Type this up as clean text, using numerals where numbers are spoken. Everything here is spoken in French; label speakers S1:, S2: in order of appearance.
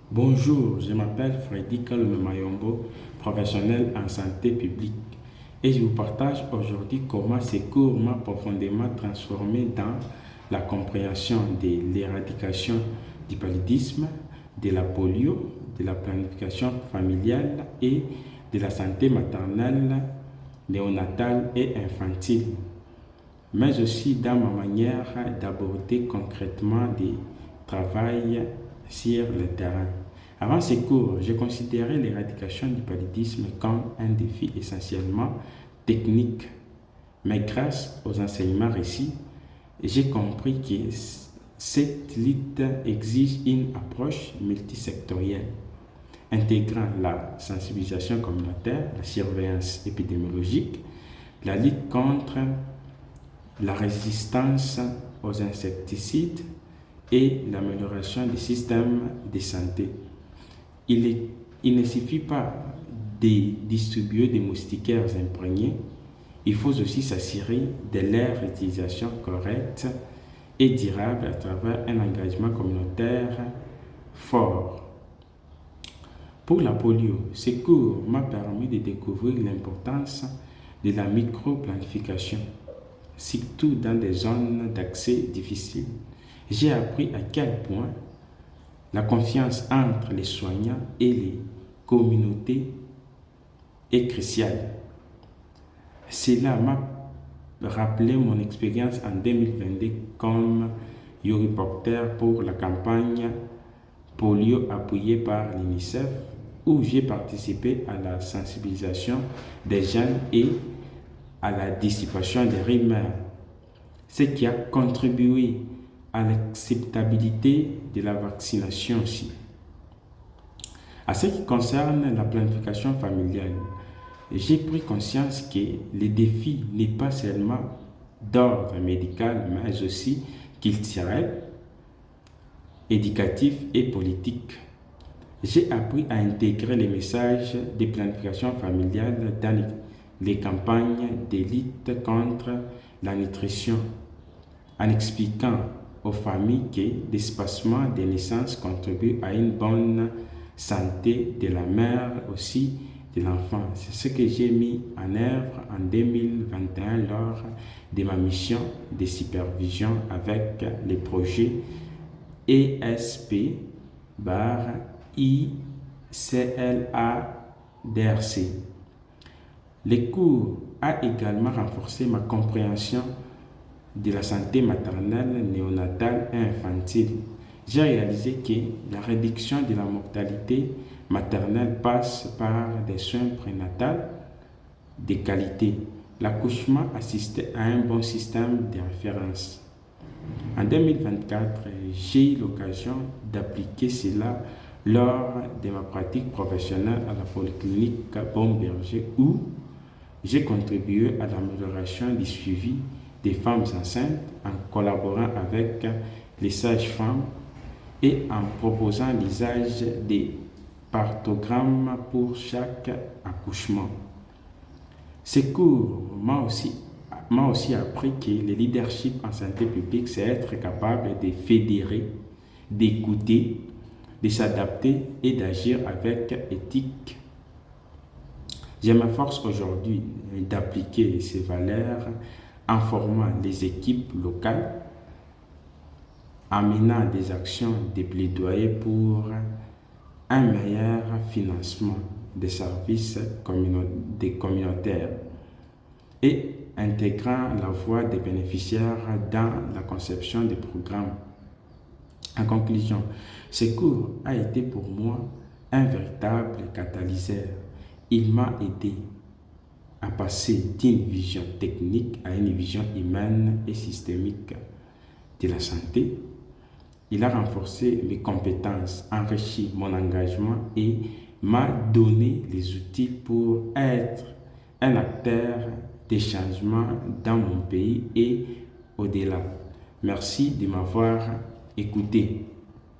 S1: Bonjour, je m'appelle Freddy Mayombo, professionnel en santé publique, et je vous partage aujourd'hui comment ces cours m'ont profondément transformé dans la compréhension de l'éradication du paludisme, de la polio, de la planification familiale et de la santé maternelle, néonatale et infantile, mais aussi dans ma manière d'aborder concrètement des travail sur le terrain. Avant ces cours, je considérais l'éradication du paludisme comme un défi essentiellement technique, mais grâce aux enseignements récits, j'ai compris que cette lutte exige une approche multisectorielle, intégrant la sensibilisation communautaire, la surveillance épidémiologique, la lutte contre la résistance aux insecticides et l'amélioration des systèmes de santé. Il ne suffit pas de distribuer des moustiquaires imprégnés, il faut aussi s'assurer de leur utilisation correcte et durable à travers un engagement communautaire fort. Pour la polio, ce cours m'a permis de découvrir l'importance de la micro-planification, surtout dans des zones d'accès difficiles. J'ai appris à quel point la confiance entre les soignants et les communautés est cruciale. Cela m'a rappelé mon expérience en 2022 comme reporter pour la campagne polio appuyée par l'UNICEF, où j'ai participé à la sensibilisation des jeunes et à la dissipation des rumeurs, ce qui a contribué à l'acceptabilité de la vaccination aussi. À ce qui concerne la planification familiale, j'ai pris conscience que le défi n'est pas seulement d'ordre médical, mais aussi culturel, éducatif et politique. J'ai appris à intégrer les messages de planification familiale dans les campagnes de lutte contre la nutrition, en expliquant aux familles que l'espacement des naissances contribue à une bonne santé de la mère aussi de l'enfant. C'est ce que j'ai mis en œuvre en 2021 lors de ma mission de supervision avec les projets ESP-ICLA-DRC. Les cours a également renforcé ma compréhension de la santé maternelle, néonatale et infantile. J'ai réalisé que la réduction de la mortalité maternelle passe par des soins prénataux de qualité, l'accouchement assisté à un bon système de référence. En 2024, j'ai eu l'occasion d'appliquer cela lors de ma pratique professionnelle à la polyclinique Bon-Berger, où j'ai contribué à l'amélioration du suivi des femmes enceintes en collaborant avec les sages-femmes et en proposant l'usage des partogrammes pour chaque accouchement. Ces cours m'ont aussi appris que le leadership en santé publique, c'est être capable de fédérer, d'écouter, de s'adapter et d'agir avec éthique. Je m'efforce aujourd'hui d'appliquer ces valeurs en formant les équipes locales, en menant des actions de plaidoyer pour un meilleur financement des services communautaires et intégrant la voix des bénéficiaires dans la conception des programmes. En conclusion, ce cours a été pour moi un véritable catalyseur. Il m'a aidé à passer d'une vision technique à une vision humaine et systémique de la santé. Il a renforcé mes compétences, enrichi mon engagement et m'a donné les outils pour être un acteur des changements dans mon pays et au-delà. Merci de m'avoir écouté.